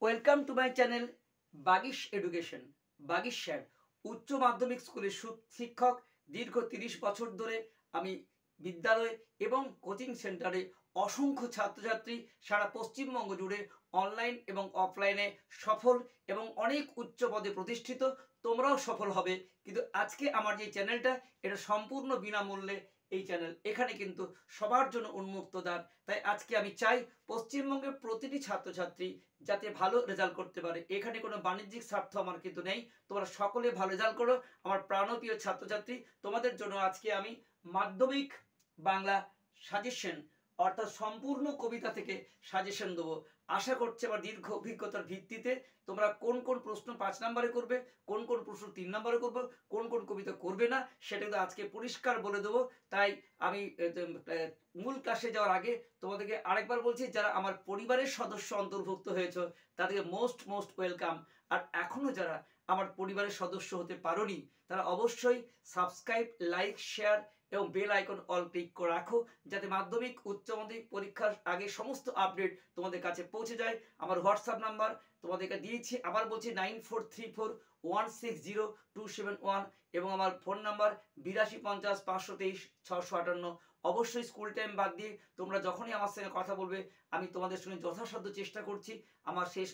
Welcome to my channel Bagish education. Bagish sir উচ্চ মাধ্যমিক স্কুলের শিক্ষক। দীর্ঘ 30 বছর ধরে আমি বিদ্যালয় এবং কোচিং সেন্টারে অসংখ্য ছাত্রছাত্রী সারা পশ্চিমবঙ্গ জুড়ে অনলাইন এবং অফলাইনে সফল এবং অনেক উচ্চ পদে প্রতিষ্ঠিত। তোমরাও সফল হবে। কিন্তু আজকে আমার যে চ্যানেলটা, এটা সম্পূর্ণ বিনামূল্যে এই চ্যানেল। এখানে কিন্তু সবার জন্য উন্মুক্ত দ্বার। তাই আজকে আমি চাই পশ্চিমবঙ্গের প্রতিটি ছাত্রছাত্রী যাতে ভালো রেজাল্ট করতে পারে। এখানে কোনো বাণিজ্যিক স্বার্থ আমার কিন্তু নেই। তোমরা সকলে ভালো রেজাল্ট করো আমার প্রাণপ্রিয় ছাত্রছাত্রী। তোমাদের জন্য আজকে আমি মাধ্যমিক বাংলা সাজেশন অর্থাৎ সম্পূর্ণ কবিতা থেকে সাজেশন দেবো। আশা করছি আমার দীর্ঘ অভিজ্ঞতার ভিত্তিতে তোমরা কোন কোন প্রশ্ন 5 নম্বরে করবে, কোন কোন প্রশ্ন 3 নম্বরে করবে, কোন কোন কবিতা করবে না, সেটা কিন্তু আজকে পরিষ্কার বলে দেবো। তাই আমি মূল ক্লাসে যাওয়ার আগে তোমাদেরকে আরেকবার বলছি, যারা আমার পরিবারের সদস্য অন্তর্ভুক্ত হয়েছে তাদেরকে মোস্ট ওয়েলকাম। আর এখনও যারা আমার পরিবারের সদস্য হতে পারোনি তারা অবশ্যই সাবস্ক্রাইব, লাইক, শেয়ার এবং বেল আইকন অল ক্লিক করে রাখো, যাতে মাধ্যমিক উচ্চ মাধ্যমিক পরীক্ষার আগে সমস্ত আপডেট তোমাদের কাছে পৌঁছে যায়। আমার হোয়াটসঅ্যাপ নাম্বার তোমাদেরকে দিয়েছি, আবার বলছি 9434160271 এবং আমার ফোন নাম্বার 8250532658। অবশ্যই স্কুল টাইম বাদ দিয়ে তোমরা যখনই আমার সঙ্গে কথা বলবে আমি তোমাদের সঙ্গে যথাসাধ্য চেষ্টা করছি আমার শেষ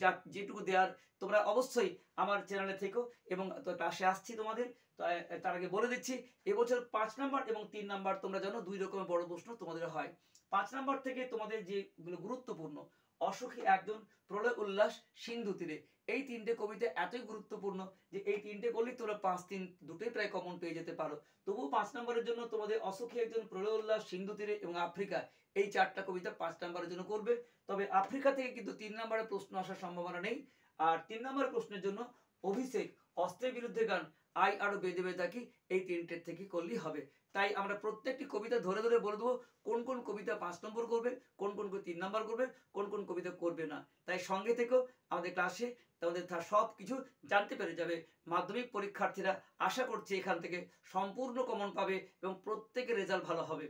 যা যেটুকু দেওয়ার। তোমরা অবশ্যই আমার চ্যানেলে থেকো এবং ক্লাসে আসছি তোমাদের। তো তার আগে বলে দিচ্ছি, এবছর 5 নাম্বার এবং 3 নাম্বার তোমরা জানো 2 রকমের বড় প্রশ্ন তোমাদের হয়। 5 নাম্বার থেকে তোমাদের যেগুলো গুরুত্বপূর্ণ, অসুখী একজন, প্রলয় উল্লাস, সিন্ধু তীরে, এই 3টে কবিতা এতই গুরুত্বপূর্ণ যে এই 3টে করলেই তোমরা 5-3 দুটোই প্রায় কমন পেয়ে যেতে পারো। তবুও 5 নম্বরের জন্য তোমাদের অসুখী একজন, প্রলয় উল্লাস, সিন্ধু তীরে এবং আফ্রিকা, এই 4টা কবিতা 5 নম্বরের জন্য করবে। তবে আফ্রিকা থেকে কিন্তু 3 নম্বরের প্রশ্ন আসার সম্ভাবনা নেই। আর 3 নম্বরের প্রশ্নের জন্য অভিষেক, অস্ত্রের বিরুদ্ধে গান, আই আরো বেঁধে বেঁধে থাকি, এই 3টের থেকে করলেই হবে। তাই আমরা প্রত্যেকটি কবিতা ধরে ধরে বলে দেবো কোন কোন কবিতা 5 নম্বর করবে, কোন কোন 3 নম্বর করবে, কোন কোন কবিতা করবে না। তাই সঙ্গে থেকেও আমাদের ক্লাসে তোমাদের সব কিছু জানতে পেরে যাবে। মাধ্যমিক পরীক্ষার্থীরা আশা করছি এখান থেকে সম্পূর্ণ কমন পাবে এবং প্রত্যেকের রেজাল্ট ভালো হবে।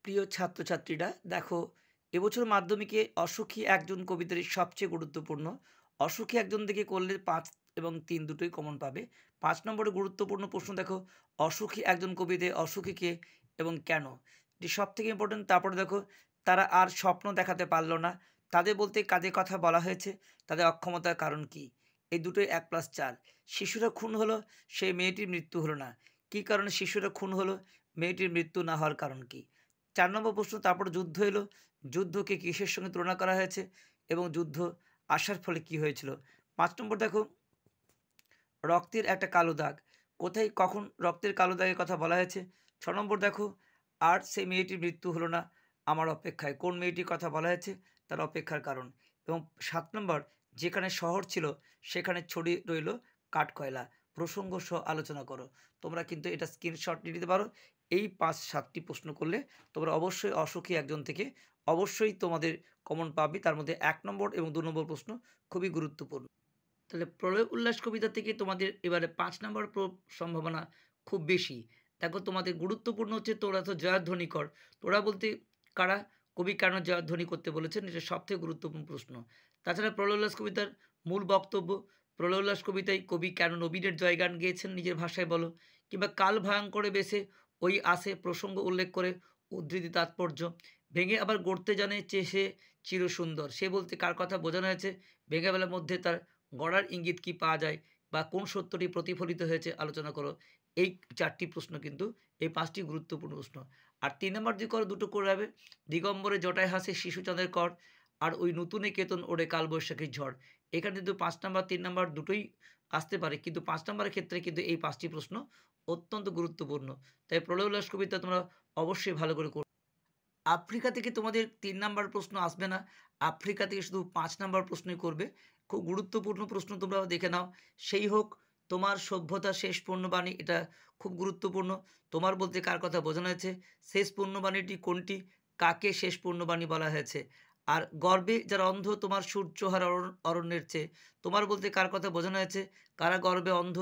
প্রিয় ছাত্রছাত্রীরা দেখো, এবছর মাধ্যমিকে অসুখী একজন কবিতার সবচেয়ে গুরুত্বপূর্ণ। অসুখী একজন থেকে করলে 5 এবং 3 দুটোই কমন পাবে। 5 নম্বরে গুরুত্বপূর্ণ প্রশ্ন দেখো, অসুখী একজন কবিতে অসুখীকে এবং কেন, এটি সব থেকে ইম্পর্টেন্ট। তারপরে দেখো, তারা আর স্বপ্ন দেখাতে পারলো না, তাদের বলতে কাদের কথা বলা হয়েছে, তাদের অক্ষমতার কারণ কি। এই দুটোই 1+4। শিশুরা খুন হলো, সেই মেয়েটির মৃত্যু হলো না, কী কারণে শিশুরা খুন হলো, মেয়েটির মৃত্যু না হওয়ার কারণ কি। 4 নম্বর প্রশ্ন, তারপর যুদ্ধ এলো, যুদ্ধকে কিসের সঙ্গে তুলনা করা হয়েছে এবং যুদ্ধ আসার ফলে কি হয়েছিল। 5 নম্বর দেখো, রক্তের একটা কালো দাগ, কোথায় কখন রক্তের কালো দাগের কথা বলা হয়েছে। 6 নম্বর দেখো, আর সেই মেয়েটির মৃত্যু হলো না আমার অপেক্ষায়, কোন মেয়েটির কথা বলা হয়েছে, তার অপেক্ষার কারণ। এবং 7 নম্বর, যেখানে শহর ছিল সেখানে ছড়িয়ে রইল কাঠকয়লা, প্রসঙ্গ সহ আলোচনা করো। তোমরা কিন্তু এটা স্ক্রিনশট নিয়ে নিতে পারো। এই 5-7টি প্রশ্ন করলে তোমরা অবশ্যই অসুখী একজন থেকে অবশ্যই তোমাদের কমন পাবে। তার মধ্যে 1 নম্বর এবং 2 নম্বর প্রশ্ন খুবই গুরুত্বপূর্ণ। তাহলে প্রলয় উল্লাস কবিতা থেকে তোমাদের এবারে 5 নম্বর সম্ভাবনা খুব বেশি। দেখো, তোমাদের গুরুত্বপূর্ণ হচ্ছে তোরা তো জয়ধ্বনি কর। তোরা বলতে কারা, কবি কেন জয়ধ্বনি করতে বলেছেন, এটা সবথেকে গুরুত্বপূর্ণ প্রশ্ন। তাছাড়া প্রলয় উল্লাস কবিতার মূল বক্তব্য, প্রলয় উল্লাস কবিতায় কবি কেন নবীনের জয়গান গেয়েছেন নিজের ভাষায় বলো, কিংবা কাল ভয়ঙ্করে বেশে ওই আসে প্রসঙ্গ উল্লেখ করে উদ্ধৃতি তাৎপর্য, ভেঙে আবার গড়তে জানে চেয়ে চিরসুন্দর, সে বলতে কার কথা বোঝানো হয়েছে, ভেঙে বেলার মধ্যে তার গড়ার ইঙ্গিত কি পাওয়া যায় বা কোন সত্যটি প্রতিফলিত হয়েছে আলোচনা করো। এই 4টি প্রশ্ন কিন্তু এই 5টি গুরুত্বপূর্ণ প্রশ্ন। আর 3 নম্বর যে করো দুটো করে যাবে, দিগম্বরে জটায় হাসে শিশুচাঁদের কর, আর ওই নতুনে কেতন ওড়ে কালবৈশাখীর ঝড়। এখানে কিন্তু 5 নম্বর 3 নম্বর দুটোই আসতে পারে, কিন্তু 5 নম্বরের ক্ষেত্রে কিন্তু এই 5টি প্রশ্ন অত্যন্ত গুরুত্বপূর্ণ। তাই প্রলয় উল্লাস কবিতা তোমরা অবশ্যই ভালো করে করো। আফ্রিকা থেকে তোমাদের 3 নম্বর প্রশ্ন আসবে না, আফ্রিকা থেকে শুধু 5 নম্বর প্রশ্নই করবে। খুব গুরুত্বপূর্ণ প্রশ্ন, তোমরা দেখে নাও। সেই হোক তোমার সভ্যতা শেষ পূর্ণবাণী, এটা খুব গুরুত্বপূর্ণ। তোমার বলতে কার কথা বোঝানো হয়েছে, শেষ পূর্ণবাণীটি কোনটি, কাকে শেষ পূর্ণবাণী বলা হয়েছে। আর গর্বে যারা অন্ধ তোমার সূর্যহারা অরণ্যের চেয়ে, তোমার বলতে কার কথা বোঝানো হয়েছে, কারা গর্বে অন্ধ,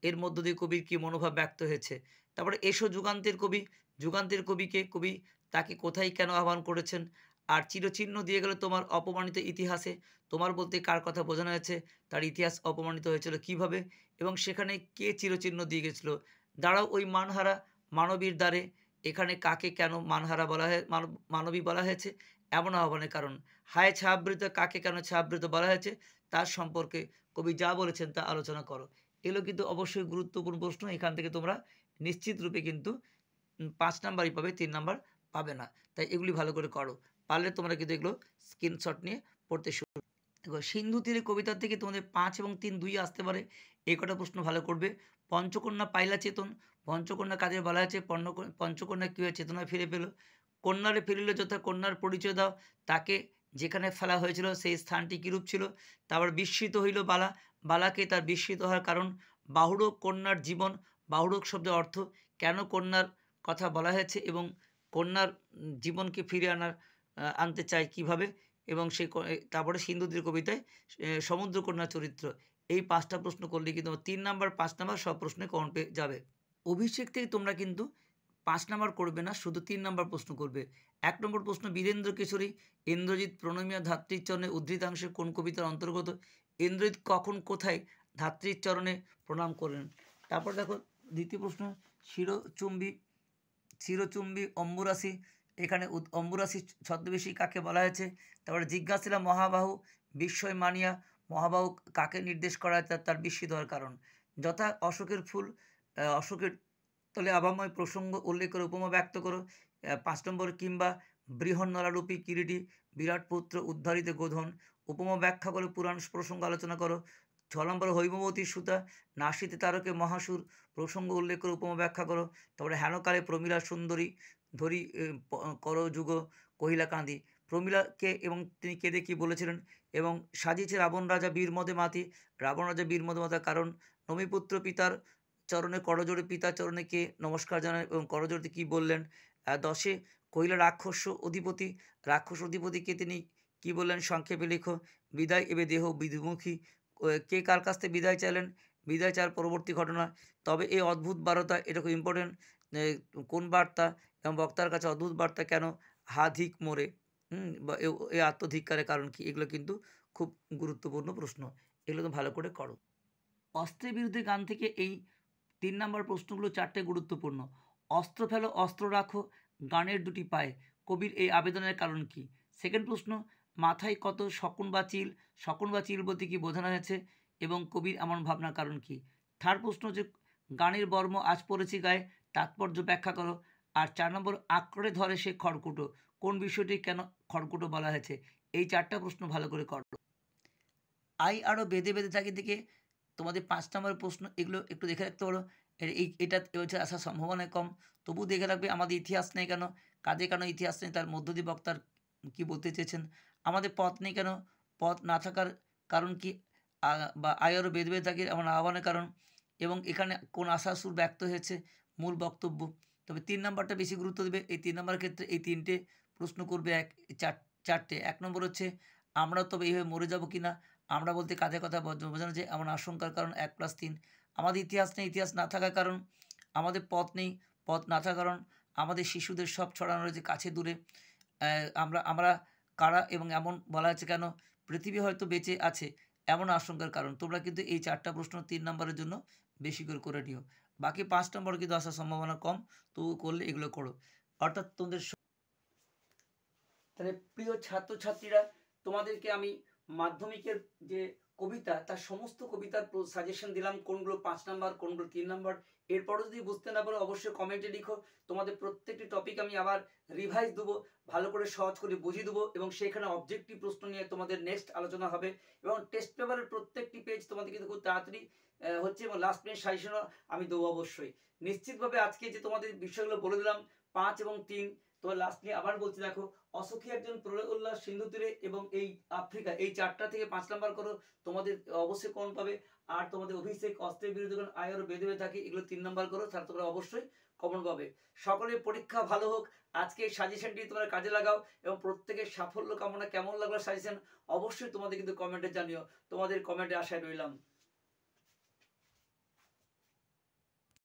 এর মধ্য দিয়ে কবির কী মনোভাব ব্যক্ত হয়েছে। তারপরে এসো যুগান্তের কবি, যুগান্তের কবিকে, কবি তাকে কোথায় কেন আহ্বান করেছেন। আর চিরচিহ্ন দিয়ে গেল তোমার অপমানিত ইতিহাসে, তোমার বলতে কার কথা বোঝানো হয়েছে, তার ইতিহাস অপমানিত হয়েছিল কিভাবে এবং সেখানে কে চিরচিহ্ন দিয়ে গেছিল। দাঁড়াও ওই মানহারা মানবীর দ্বারে, এখানে কাকে কেন মানহারা বলা হয়, মানবী বলা হয়েছে, এমন আহ্বানের কারণ। হায় ছায়াবৃত, কাকে কেন ছায়াবৃত বলা হয়েছে, তার সম্পর্কে কবি যা বলেছেন তা আলোচনা করো। এগুলো কিন্তু অবশ্যই গুরুত্বপূর্ণ প্রশ্ন, এখান থেকে তোমরা নিশ্চিত রূপে কিন্তু 5 নাম্বারই পাবে, 3 নাম্বার পাবে না। তাই এগুলি ভালো করে করো, পারলে তোমরা কিন্তু এগুলো স্ক্রিনশট নিয়ে পড়তে শুরু। দেখো সিন্ধু তীরে কবিতার থেকে তোমাদের 5 এবং 3 দুই আসতে পারে, এই কটা প্রশ্ন ভালো করবে। পঞ্চকন্যা পাইলা চেতন, পঞ্চকন্যা কাজে বলা হয়েছে, পঞ্চকন্যা কীভাবে চেতনায় ফিরে পেল। কন্যারে ফিরিল যথা, কন্যার পরিচয় দাও, তাকে যেখানে ফেলা হয়েছিল সেই স্থানটি কীরূপ ছিল। তারপর বিস্মিত হইল বালা, বালাকে তার বিস্মিত হওয়ার কারণ। বাহুড়ক কন্যার জীবন, বাহুড়ক শব্দের অর্থ, কেন কন্যার কথা বলা হয়েছে এবং কন্যার জীবনকে ফিরে আনতে চায় কিভাবে, এবং সেই তারপরে সিন্ধুতীর কবিতায় সমুদ্রকন্যা চরিত্র। এই 5টা প্রশ্ন করলে কিন্তু 3 নাম্বার 5 নাম্বার সব প্রশ্নে কমন পেয়ে যাবে। অভিষেক থেকে তোমরা কিন্তু 5 নাম্বার করবে না, শুধু 3 নাম্বার প্রশ্ন করবে। 1 নম্বর প্রশ্ন, বীরেন্দ্র কেশরী ইন্দ্রজিৎ প্রণমীয়া ধাত্রীর চরণে উদ্ধৃতাংশে কোন কবিতার অন্তর্গত। ইন্দ্রজিৎ কখন কোথায় ধাত্রীর চরণে প্রণাম করলেন। তারপর দেখো দ্বিতীয় প্রশ্ন, চিরচুম্বী অম্বুরাশি, এখানে অম্বুরাশি ছদ্মবেশী কাকে বলা হয়েছে। তারপরে জিজ্ঞাসিলা মহাবাহু বিস্ময় মানিয়া, মহাবাহু কাকে নির্দেশ করা হয়, তার বিস্মিত হওয়ার কারণ। যথা অশোকের ফুল, অশোকের তলে আভাময় প্রসঙ্গ উল্লেখ করে উপমা ব্যক্ত করো। 5 নম্বর, কিংবা বৃহন্নলারূপী কিরীটী বিরাট পুত্র উদ্ধারিত গোধন, উপমা ব্যাখ্যা করে পুরাণ প্রসঙ্গ আলোচনা করো। 6 নম্বর, হৈমবতী সুতা নাসিতে তারকে মহাসুর, প্রসঙ্গ উল্লেখ করে উপমা ব্যাখ্যা করো। তারপরে হেনকালে প্রমীলা সুন্দরী ধরি কর যুগ কহিলা কাঁদি, প্রমীলাকে এবং তিনি কেঁদে কী বলেছিলেন। এবং সাজিয়েছে রাবণ রাজা বীরমদে মাতি, রাবণ রাজা বীরমদে মাতার কারণ। নমিপুত্র পিতার চরণে করজোড়ে, পিতার চরণে কে নমস্কার জানায় এবং করজোড়ে কী বললেন। 10 কহিলা রাক্ষস অধিপতি, রাক্ষস অধিপতিকে তিনি কি বললেন সংক্ষেপে লেখো। বিদায় এবে দেহ বিধুমুখী, কে কার কাছ থেকে বিদায় চাইলেন, বিদায় চাওয়ার পরবর্তী ঘটনা। তবে এই অদ্ভুত বার্তা, এটা খুব ইম্পর্টেন্ট, কোন বার্তা এবং বক্তার কাছে অদ্ভুত বার্তা কেন, হা ধিক মোরে, বা এই আত্মধিক্কারের কারণ কি, এগুলো কিন্তু খুব গুরুত্বপূর্ণ প্রশ্ন, এগুলো তো ভালো করে করো। অস্ত্রের বিরুদ্ধে গান থেকে এই 3 নম্বর প্রশ্নগুলো 4টে গুরুত্বপূর্ণ। অস্ত্র ফেলো অস্ত্র রাখো, গানের দুটি পায়ে, কবির এই আবেদনের কারণ কি। সেকেন্ড প্রশ্ন, মাথায় কত শকুন বা চিল, শকুন বা চিল বলতে কি বোঝানো হয়েছে এবং কবির এমন ভাবনার কারণ কি। থার্ড প্রশ্ন যে গানের বর্ম আজ পড়েছি গায়ে, তাৎপর্য ব্যাখ্যা করো। আর 4 নম্বর, আঁকড়ে ধরে সে খড়কুটো, কোন বিষয়টি কেন খড়কুটো বলা হয়েছে। এই 4টা প্রশ্ন ভালো করে করো। আই আরও বেঁধে বেঁধে থাকি থেকে তোমাদের 5 নম্বরের প্রশ্ন, এগুলো একটু দেখে রাখতে পারো। এটা হচ্ছে আসার সম্ভাবনা কম, তবু দেখে রাখবে। আমাদের ইতিহাস নেই কেন, কাজে কেন ইতিহাস নেই, তার মধ্য দিয়ে বক্তার কী বলতে চেয়েছেন। আমাদের পথ নেই কেন, পথ না থাকার কারণ কি, বা আই আরও বেঁধে বেঁধে থাকি এমন আহ্বানের কারণ, এবং এখানে কোন আশার সুর ব্যক্ত হয়েছে, মূল বক্তব্য। তবে 3 নাম্বারটা বেশি গুরুত্ব দেবে। এই 3 নাম্বারের ক্ষেত্রে এই 3টে প্রশ্ন করবে, 4টে। 1 নম্বর হচ্ছে আমরা তবে এইভাবে মরে যাব কি না, আমরা বলতে কাদের কথা বোঝানো যায়, এমন আশঙ্কার কারণ 1+3। আমাদের ইতিহাস নেই, ইতিহাস না থাকার কারণ। আমাদের পথ নেই, পথ না থাকার কারণ। আমাদের শিশুদের সব ছড়ানো রয়েছে কাছে দূরে। আমরা কারা এবং এমন বলা হয়েছে কেন, পৃথিবী হয়তো বেঁচে আছে এমন আশঙ্কার কারণ। তোমরা কিন্তু এই 4টা প্রশ্ন 3 নম্বরের জন্য বেশি করে নিও। বাকি 5 নম্বর কিন্তু আসার সম্ভাবনা কম, তবু করলে এগুলো করো। অর্থাৎ তোমাদের তাহলে প্রিয় ছাত্রছাত্রীরা, তোমাদেরকে আমি মাধ্যমিকের যে কবিতা তার সমস্ত কবিতার সাজেশন দিলাম, কোনগুলো 5 নাম্বার, কোনগুলো 3 নাম্বার। এরপরও যদি বুঝতে না পারো অবশ্যই কমেন্টে লিখো। তোমাদের প্রত্যেকটি টপিক আমি আবার রিভাইজ দেবো, ভালো করে সহজ করে বুঝিয়ে দেবো, এবং সেখানে অবজেক্টিভ প্রশ্ন নিয়ে তোমাদের নেক্সট আলোচনা হবে। এবং টেস্ট পেপারের প্রত্যেকটি পেজ তোমাদের কিন্তু খুব তাড়াতাড়ি হচ্ছে, এবং লাস্ট মিনিট সাজেশনও আমি দেবো অবশ্যই। নিশ্চিতভাবে আজকে যে তোমাদের বিষয়গুলো বলে দিলাম 5 এবং 3, তোমার লাস্টলি আবার বলছি, দেখো অসুখী একজন প্রলয় উল্লাস সিন্ধু তীরে এবং এই আফ্রিকা, এই 4টা থেকে 5 নাম্বার করো, তোমাদের অবশ্যই কমন পাবে। আর তোমাদের অভিষেক অস্ত্রের বিরুদ্ধে আয়রও বেঁধে বেঁধে থাকে, এগুলো 3 নাম্বার করো, তাহলে তোমরা অবশ্যই কমন পাবে। সকলের পরীক্ষা ভালো হোক। আজকে এই সাজেশনটি তোমরা কাজে লাগাও এবং প্রত্যেকের সাফল্য কামনা। কেমন লাগলো সাজেশন অবশ্যই তোমাদের কিন্তু কমেন্টে জানিও, তোমাদের কমেন্টে আশায় রইলাম।